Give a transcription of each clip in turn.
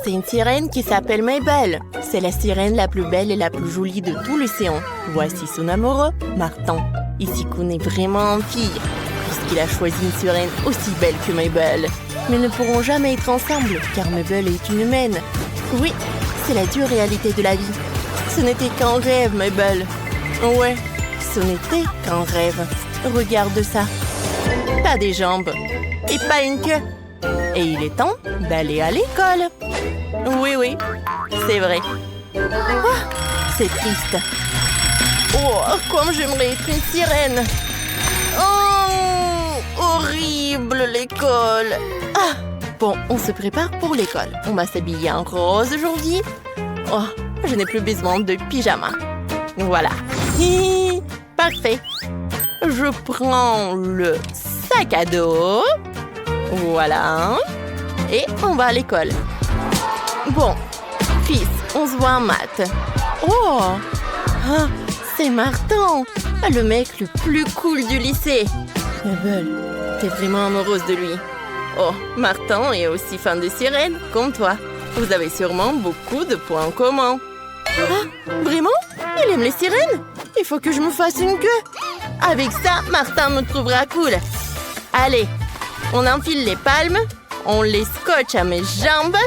C'est une sirène qui s'appelle Mabel. C'est la sirène la plus belle et la plus jolie de tout l'océan. Voici son amoureux, Martin. Il s'y connaît vraiment en filles, puisqu'il a choisi une sirène aussi belle que Mabel. Mais ils ne pourront jamais être ensemble, car Mabel est une humaine. Oui, c'est la dure réalité de la vie. Ce n'était qu'un rêve, Mabel. Ouais, ce n'était qu'un rêve. Regarde ça. Pas des jambes et pas une queue. Et il est temps d'aller à l'école. Oui, c'est vrai. Ah, c'est triste. Oh, comme j'aimerais être une sirène. Oh, horrible l'école. Ah, bon, on se prépare pour l'école. On va s'habiller en rose aujourd'hui. Oh, je n'ai plus besoin de pyjama. Voilà. Hi, parfait. Je prends le sac à dos. Voilà. Et on va à l'école. Bon, fils, on se voit en maths. Oh, ah, c'est Martin, le mec le plus cool du lycée. Mabel, t'es vraiment amoureuse de lui. Oh, Martin est aussi fan de sirènes, comme toi. Vous avez sûrement beaucoup de points communs. Ah, vraiment? Il aime les sirènes? Il faut que je me fasse une queue. Avec ça, Martin me trouvera cool. Allez, on enfile les palmes, on les scotche à mes jambes.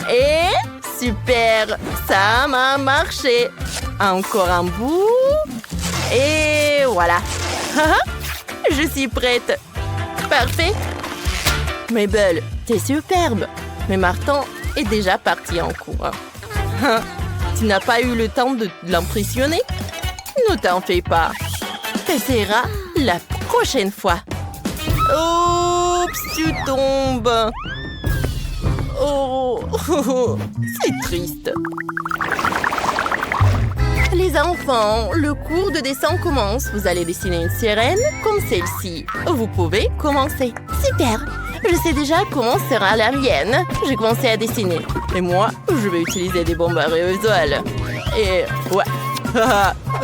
Et super, ça m'a marché. Encore un bout. Et voilà. Je suis prête. Parfait. Mabel, t'es superbe. Mais Martin est déjà parti en cours. Tu n'as pas eu le temps de l'impressionner? Ne t'en fais pas. T'essaieras la prochaine fois. Oups, tu tombes. Oh, c'est triste. Les enfants, le cours de dessin commence. Vous allez dessiner une sirène comme celle-ci. Vous pouvez commencer. Super. Je sais déjà comment sera la mienne. J'ai commencé à dessiner. Et moi, je vais utiliser des bombes aérosols. Et ouais.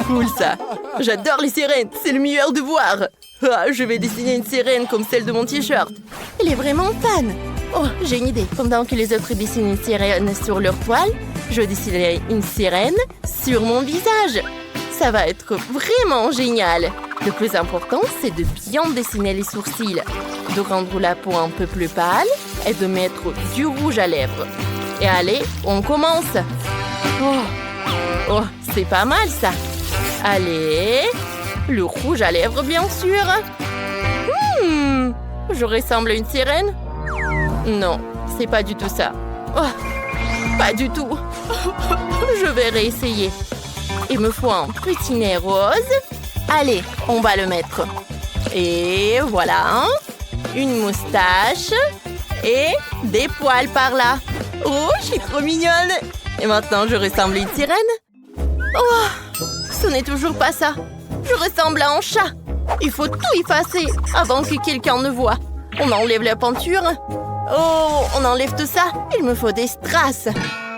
Cool ça. J'adore les sirènes. C'est le meilleur devoir. Je vais dessiner une sirène comme celle de mon t-shirt. Il est vraiment fan. Oh, j'ai une idée. Pendant que les autres dessinent une sirène sur leur toile, je dessinerai une sirène sur mon visage. Ça va être vraiment génial. Le plus important, c'est de bien dessiner les sourcils, de rendre la peau un peu plus pâle et de mettre du rouge à lèvres. Et allez, on commence. Oh, c'est pas mal ça. Allez, le rouge à lèvres, bien sûr. Je ressemble à une sirène? Non, c'est pas du tout ça. Oh, pas du tout. Je vais réessayer. Il me faut un petit nez rose. Allez, on va le mettre. Et voilà. Une moustache. Et des poils par là. Oh, je suis trop mignonne. Et maintenant, je ressemble à une sirène? Oh, ce n'est toujours pas ça. Je ressemble à un chat. Il faut tout effacer avant que quelqu'un ne voie. On enlève la peinture. Oh, on enlève tout ça. Il me faut des strass.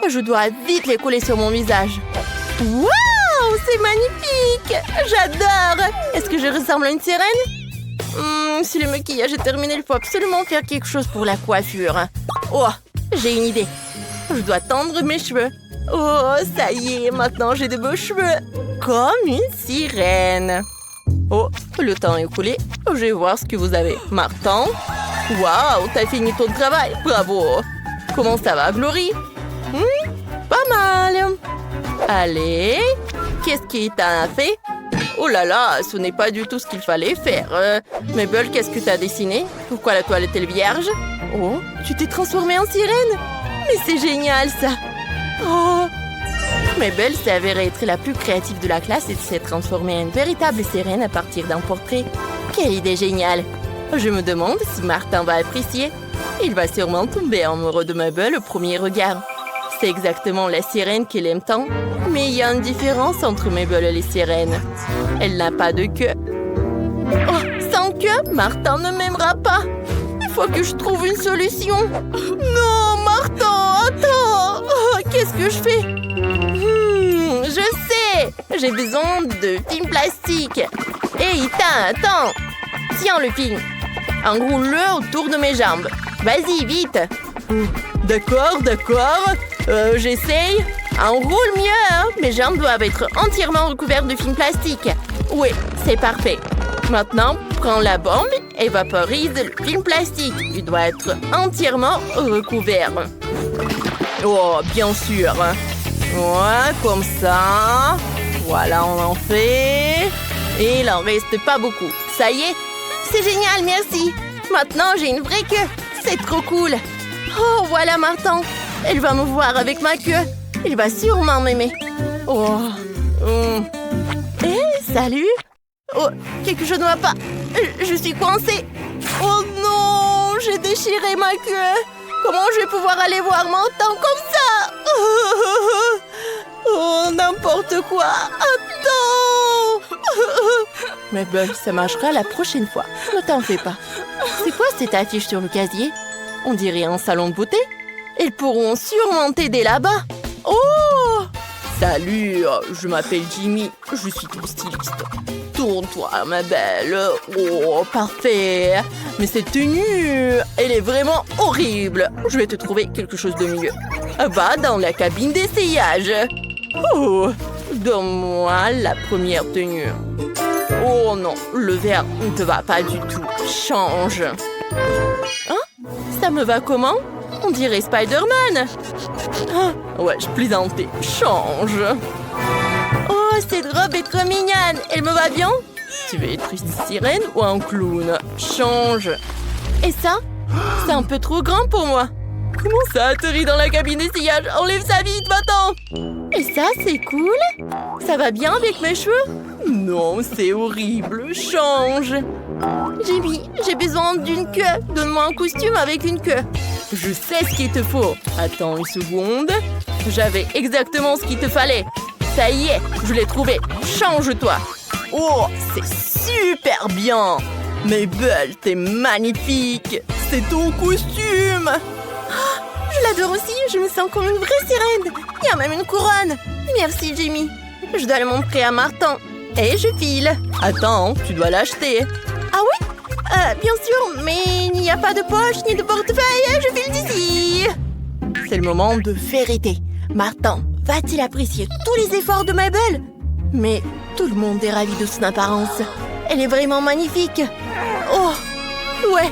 Je dois vite les coller sur mon visage. Waouh, c'est magnifique. J'adore. Est-ce que je ressemble à une sirène? Si le maquillage est terminé, il faut absolument faire quelque chose pour la coiffure. Oh, j'ai une idée. Je dois tendre mes cheveux. Oh, ça y est, maintenant j'ai de beaux cheveux. Comme une sirène. Oh, le temps est écoulé. Je vais voir ce que vous avez. Martin. Waouh, t'as fini ton travail. Bravo. Comment ça va, Glory? Pas mal. Allez. Qu'est-ce qui t'a fait? Oh là là, ce n'est pas du tout ce qu'il fallait faire. Mabel, qu'est-ce que t'as dessiné? Pourquoi la toilette est vierge? Oh, tu t'es transformée en sirène? Mais c'est génial, ça. Oh. Mabel s'est avérée être la plus créative de la classe et s'est transformée en une véritable sirène à partir d'un portrait. Quelle idée géniale! Je me demande si Martin va apprécier. Il va sûrement tomber amoureux de Mabel au premier regard. C'est exactement la sirène qu'il aime tant. Mais il y a une différence entre Mabel et les sirènes. Elle n'a pas de queue. Oh, sans queue, Martin ne m'aimera pas. Il faut que je trouve une solution. Non, Martin, attends. Oh, qu'est-ce que je fais? Je sais. J'ai besoin de film plastique. Hé, attends. Tiens le film. Enroule-le autour de mes jambes. Vas-y, vite. D'accord, d'accord. J'essaye. Enroule mieux, hein. Mes jambes doivent être entièrement recouvertes de film plastique. Oui, c'est parfait. Maintenant, prends la bombe et vaporise le film plastique. Il doit être entièrement recouvert. Oh, bien sûr. Ouais, comme ça. Voilà, on en fait. Et il en reste pas beaucoup. Ça y est. C'est génial, merci. Maintenant, j'ai une vraie queue. C'est trop cool. Oh, voilà Martin. Elle va me voir avec ma queue. Il va sûrement m'aimer. Oh. Salut. Oh, quelque chose ne va pas. Je suis coincée. Oh non, j'ai déchiré ma queue. Comment je vais pouvoir aller voir Martin comme ça? Oh, n'importe quoi. Attends. Mais ben, ça marchera la prochaine fois. Ne t'en fais pas. C'est quoi cette affiche sur le casier? On dirait un salon de beauté. Ils pourront sûrement t'aider là-bas. Oh! Salut, je m'appelle Jimmy. Je suis ton styliste. Tourne-toi, ma belle. Oh, parfait. Mais cette tenue, elle est vraiment horrible. Je vais te trouver quelque chose de mieux. Va dans la cabine d'essayage. Oh, donne-moi la première tenue. Oh non, le vert ne te va pas du tout. Change. Hein? Ça me va comment? On dirait Spider-Man. Ah, ouais, je plaisantais. Change. Oh, cette robe est trop mignonne. Elle me va bien? Tu veux être une sirène ou un clown? Change. Et ça? C'est un peu trop grand pour moi. Comment ça atterrit dans la cabine d'essayage? Enlève ça vite, va-t'en! Et ça, c'est cool? Ça va bien avec mes cheveux? Non, c'est horrible. Change. Jimmy, j'ai besoin d'une queue. Donne-moi un costume avec une queue. Je sais ce qu'il te faut. Attends une seconde. J'avais exactement ce qu'il te fallait. Ça y est, je l'ai trouvé. Change-toi. Oh, c'est super bien. Mais belle, t'es magnifique. C'est ton costume. Oh, je l'adore aussi. Je me sens comme une vraie sirène. Il y a même une couronne. Merci, Jimmy. Je dois le montrer à Martin. Et je file. Attends, tu dois l'acheter. Ah oui? Bien sûr, mais il n'y a pas de poche ni de portefeuille. Je file d'ici. C'est le moment de vérité. Martin va-t-il apprécier tous les efforts de Mabel? Mais tout le monde est ravi de son apparence. Elle est vraiment magnifique. Oh, ouais,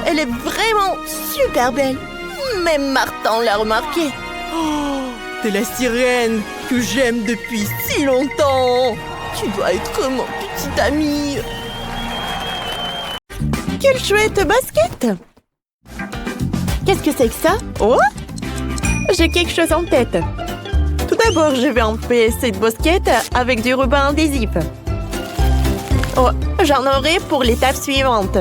elle est vraiment super belle. Même Martin l'a remarqué. Oh, t'es la sirène que j'aime depuis si longtemps. Tu dois être mon petit ami. Quelle chouette basket! Qu'est-ce que c'est que ça? Oh! J'ai quelque chose en tête. Tout d'abord, je vais enlever cette basket avec du ruban adhésif. Oh, j'en aurai pour l'étape suivante.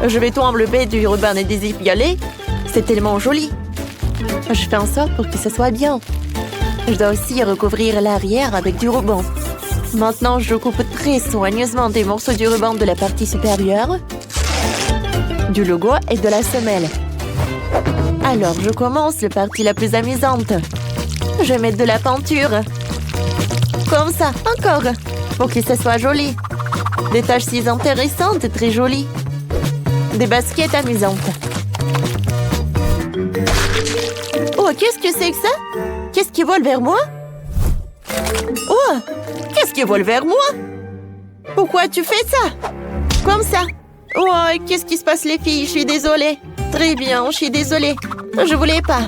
Je vais tout enlever du ruban adhésif violet. C'est tellement joli. Je fais en sorte pour que ce soit bien. Je dois aussi recouvrir l'arrière avec du ruban. Maintenant, je coupe très soigneusement des morceaux du ruban de la partie supérieure, du logo et de la semelle. Alors, je commence la partie la plus amusante. Je vais mettre de la peinture. Comme ça, encore, pour que ce soit joli. Des taches si intéressantes, très jolies. Des baskets amusantes. Oh, qu'est-ce que c'est que ça? Qu'est-ce qui vole vers moi? Oh, qu'est-ce qui vole vers moi? Pourquoi tu fais ça? Comme ça. Oh, qu'est-ce qui se passe les filles? Je suis désolée. Très bien, je suis désolée. Je voulais pas.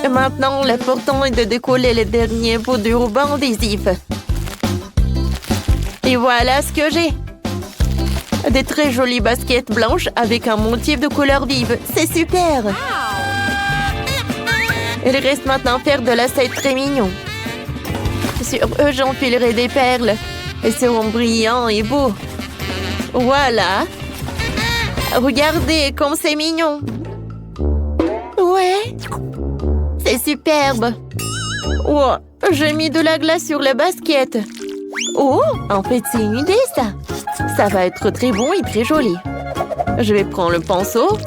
Et maintenant, l'important est de décoller les derniers bouts du ruban adhésif. Et voilà ce que j'ai. Des très jolies baskets blanches avec un motif de couleur vive. C'est super. Il reste maintenant à faire de lacets très mignons. Sur eux, j'enfilerai des perles. Ils seront brillants et beaux. Voilà. Regardez comme c'est mignon. Ouais. C'est superbe. Oh, j'ai mis de la glace sur la basket. Oh, en fait, c'est une idée, ça. Ça va être très bon et très joli. Je vais prendre le pinceau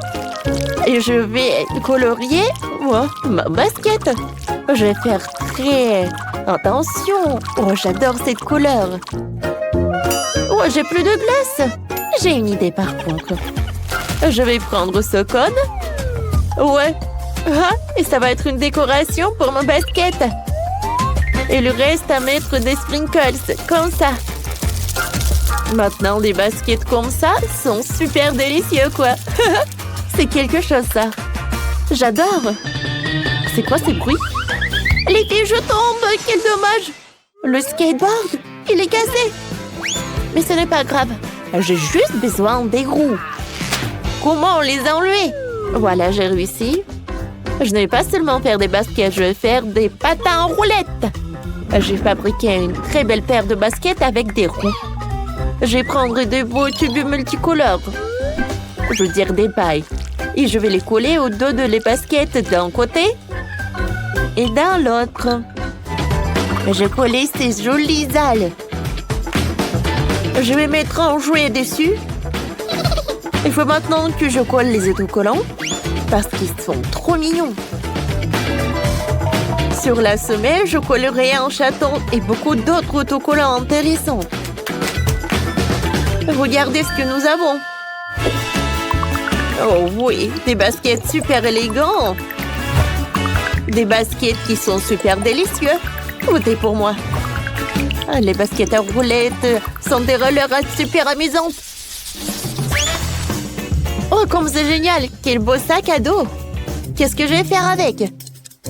et je vais colorier ma basket. Je vais faire très attention. Oh, j'adore cette couleur. Oh, j'ai plus de glace. J'ai une idée par contre. Je vais prendre ce cône Ouais. Ah, et ça va être une décoration pour mon basket. Il reste à mettre des sprinkles, comme ça. Maintenant, des baskets comme ça sont super délicieux, quoi. C'est quelque chose, ça. J'adore. C'est quoi ces bruits? Les filles, je tombe. Quel dommage. Le skateboard, il est cassé. Mais ce n'est pas grave. J'ai juste besoin des roues. Comment les enlever? Voilà, j'ai réussi. Je ne vais pas seulement faire des baskets, je vais faire des patins en roulette. J'ai fabriqué une très belle paire de baskets avec des roues. Je vais prendre de beaux tubes multicolores. Je veux dire des pailles. Et je vais les coller au dos de les baskets d'un côté et d'un l'autre. Je coller ces jolies ailes. Je vais mettre un jouet dessus. Il faut maintenant que je colle les autocollants parce qu'ils sont trop mignons. Sur la semelle, je collerai un chaton et beaucoup d'autres autocollants intéressants. Regardez ce que nous avons. Oh oui, des baskets super élégants. Des baskets qui sont super délicieux. Votez pour moi. Les baskets à roulettes sont des rollers super amusantes. Oh, comme c'est génial! Quel beau sac à dos! Qu'est-ce que je vais faire avec?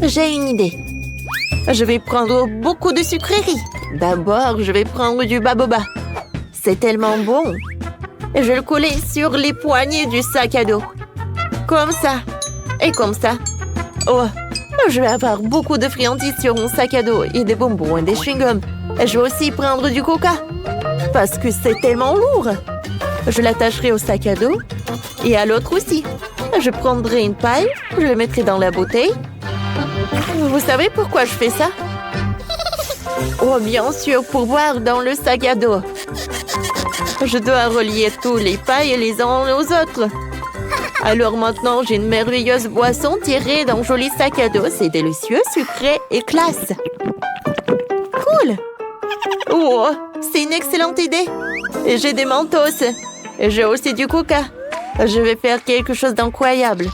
J'ai une idée. Je vais prendre beaucoup de sucreries. D'abord, je vais prendre du baboba. C'est tellement bon. Je vais le coller sur les poignées du sac à dos. Comme ça. Et comme ça. Oh, je vais avoir beaucoup de friandises sur mon sac à dos et des bonbons et des chewing-gums. Je vais aussi prendre du coca. Parce que c'est tellement lourd. Je l'attacherai au sac à dos et à l'autre aussi. Je prendrai une paille, je le mettrai dans la bouteille. Vous savez pourquoi je fais ça? Oh, bien sûr, pour boire dans le sac à dos. Je dois relier tous les pailles les uns aux autres. Alors maintenant, j'ai une merveilleuse boisson tirée d'un joli sac à dos. C'est délicieux, sucré et classe. Cool! Oh, c'est une excellente idée. Et j'ai des mentos. Et j'ai aussi du coca. Je vais faire quelque chose d'incroyable.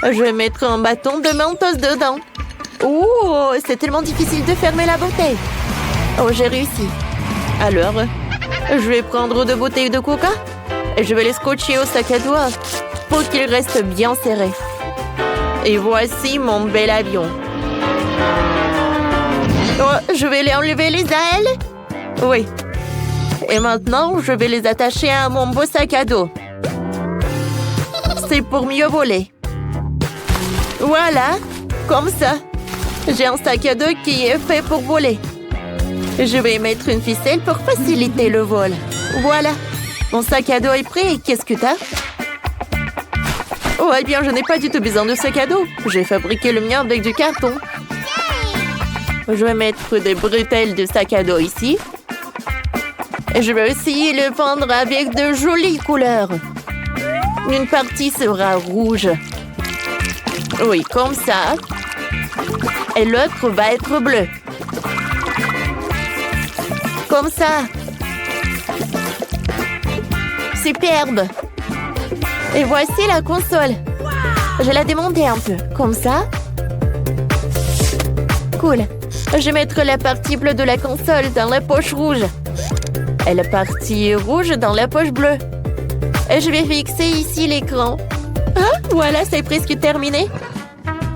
Je vais mettre un bâton de mentos dedans. Oh, c'est tellement difficile de fermer la bouteille. Oh, j'ai réussi. Alors, je vais prendre 2 bouteilles de coca et je vais les scotcher au sac à dos pour qu'il reste bien serré. Et voici mon bel avion. Oh, je vais les enlever les ailes. Oui. Et maintenant, je vais les attacher à mon beau sac à dos. C'est pour mieux voler. Voilà, comme ça. J'ai un sac à dos qui est fait pour voler. Je vais mettre une ficelle pour faciliter le vol. Voilà, mon sac à dos est prêt. Qu'est-ce que t'as? Oh, eh bien, je n'ai pas du tout besoin de sac à dos. J'ai fabriqué le mien avec du carton. Je vais mettre des bretelles de sac à dos ici. Et je vais aussi le peindre avec de jolies couleurs. Une partie sera rouge. Oui, comme ça. Et l'autre va être bleu. Comme ça. Superbe. Et voici la console. Je la démonter un peu. Comme ça. Cool. Je vais mettre la partie bleue de la console dans la poche rouge. Et la partie rouge dans la poche bleue. Et je vais fixer ici l'écran. Ah, voilà, c'est presque terminé.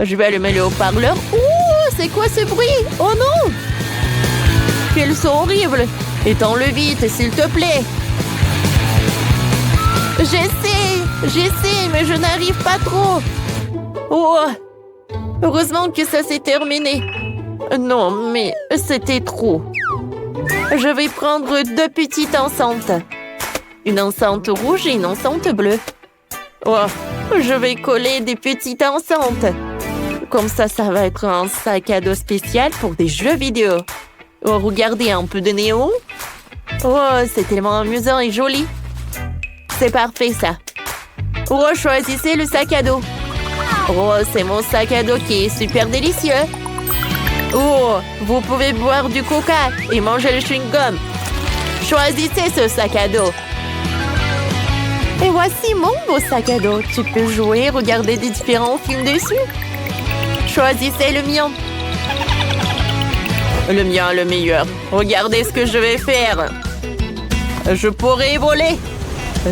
Je vais allumer le haut-parleur. Ouh, c'est quoi ce bruit? Oh non! Quel son horrible! Éteins-le vite, s'il te plaît. J'essaie, mais je n'arrive pas trop. Oh! Heureusement que ça s'est terminé. Non, mais c'était trop. Je vais prendre 2 petites enceintes. Une enceinte rouge et une enceinte bleue. Oh, je vais coller des petites enceintes. Comme ça va être un sac à dos spécial pour des jeux vidéo. Oh, regardez, un peu de néon. Oh, c'est tellement amusant et joli. C'est parfait, ça. Oh, choisissez le sac à dos. Oh, c'est mon sac à dos qui est super délicieux. Oh, vous pouvez boire du coca et manger le chewing-gum. Choisissez ce sac à dos. Et voici mon beau sac à dos. Tu peux jouer, regarder des différents films dessus. Choisissez le mien. Le mien, le meilleur. Regardez ce que je vais faire. Je pourrais voler.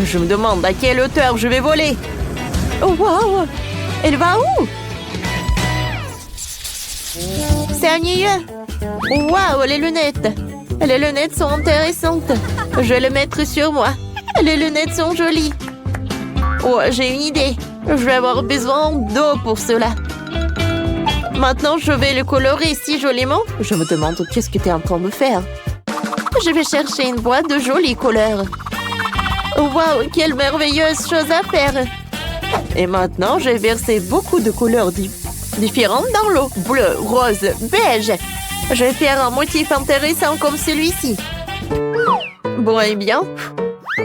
Je me demande à quelle hauteur je vais voler. Oh, wow! Elle va où? C'est ennuyeux. Wow, les lunettes. Les lunettes sont intéressantes. Je vais les mettre sur moi. Les lunettes sont jolies. Oh, j'ai une idée. Je vais avoir besoin d'eau pour cela. Maintenant, je vais le colorer si joliment. Je me demande qu'est-ce que tu es en train de faire. Je vais chercher une boîte de jolies couleurs. Wow, quelle merveilleuse chose à faire. Et maintenant, je vais verser beaucoup de couleurs différentes dans l'eau. Bleu, rose, beige. Je vais faire un motif intéressant comme celui-ci. Bon, eh bien.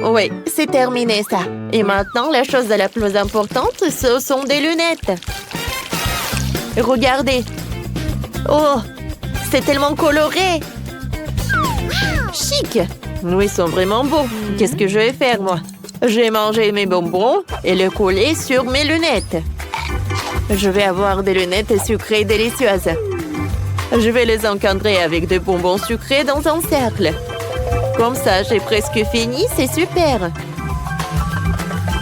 Oui, c'est terminé ça. Et maintenant, la chose la plus importante, ce sont des lunettes. Regardez. Oh, c'est tellement coloré. Chic. Oui, ils sont vraiment beaux. Qu'est-ce que je vais faire, moi? Je vais manger mes bonbons et les coller sur mes lunettes. Je vais avoir des lunettes sucrées délicieuses. Je vais les encadrer avec des bonbons sucrés dans un cercle. Comme ça, j'ai presque fini. C'est super.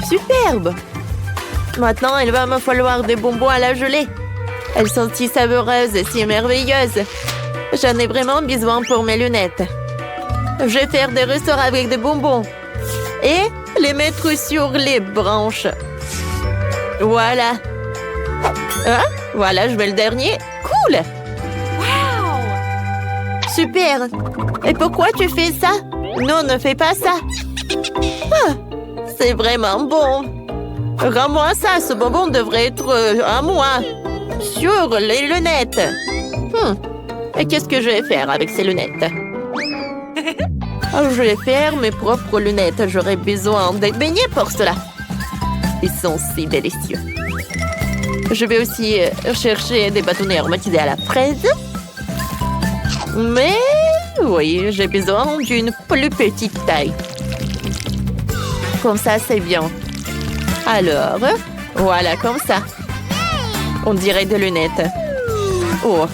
Superbe. Maintenant, il va me falloir des bonbons à la gelée. Elles sont si savoureuses et si merveilleuses. J'en ai vraiment besoin pour mes lunettes. Je vais faire des ressorts avec des bonbons. Et les mettre sur les branches. Voilà. Ah, voilà, je veux le dernier. Cool! Wow! Super! Et pourquoi tu fais ça? Non, ne fais pas ça. Ah, c'est vraiment bon. Rends-moi ça, ce bonbon devrait être à moi. Sur les lunettes. Et qu'est-ce que je vais faire avec ces lunettes? Je vais faire mes propres lunettes. J'aurai besoin de beignets pour cela. Ils sont si délicieux. Je vais aussi chercher des bâtonnets aromatisés à la fraise. Mais oui, j'ai besoin d'une plus petite taille. Comme ça, c'est bien. Alors, voilà, comme ça. On dirait des lunettes. Oh,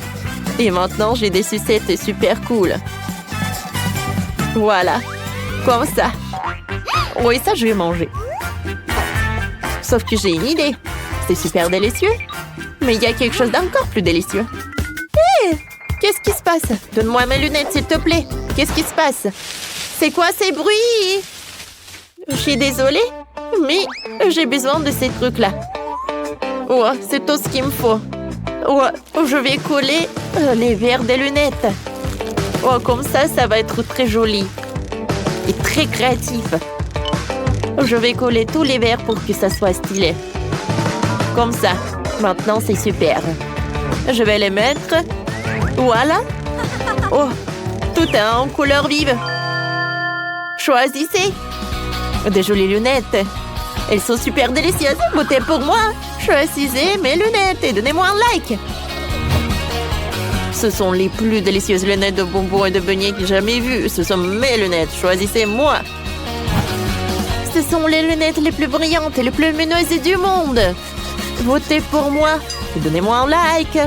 et maintenant, j'ai des sucettes super cool. Voilà, comme ça. Oui, ça, je vais manger. Sauf que j'ai une idée. C'est super délicieux. Mais il y a quelque chose d'encore plus délicieux. Hé! Qu'est-ce qui se passe? Donne-moi mes lunettes, s'il te plaît. Qu'est-ce qui se passe? C'est quoi ces bruits? Je suis désolée, mais j'ai besoin de ces trucs-là. Oh, c'est tout ce qu'il me faut. Oh, je vais coller les verres des lunettes. Oh, comme ça, ça va être très joli. Et très créatif. Je vais coller tous les verres pour que ça soit stylé. Comme ça. Maintenant, c'est super. Je vais les mettre. Voilà. Oh, tout est en couleur vive. Choisissez. Des jolies lunettes. Elles sont super délicieuses. Votez pour moi. Choisissez mes lunettes et donnez-moi un like. Ce sont les plus délicieuses lunettes de bonbons et de beignets que j'ai jamais vues. Ce sont mes lunettes. Choisissez-moi. Ce sont les lunettes les plus brillantes et les plus lumineuses du monde. Votez pour moi et donnez-moi un like.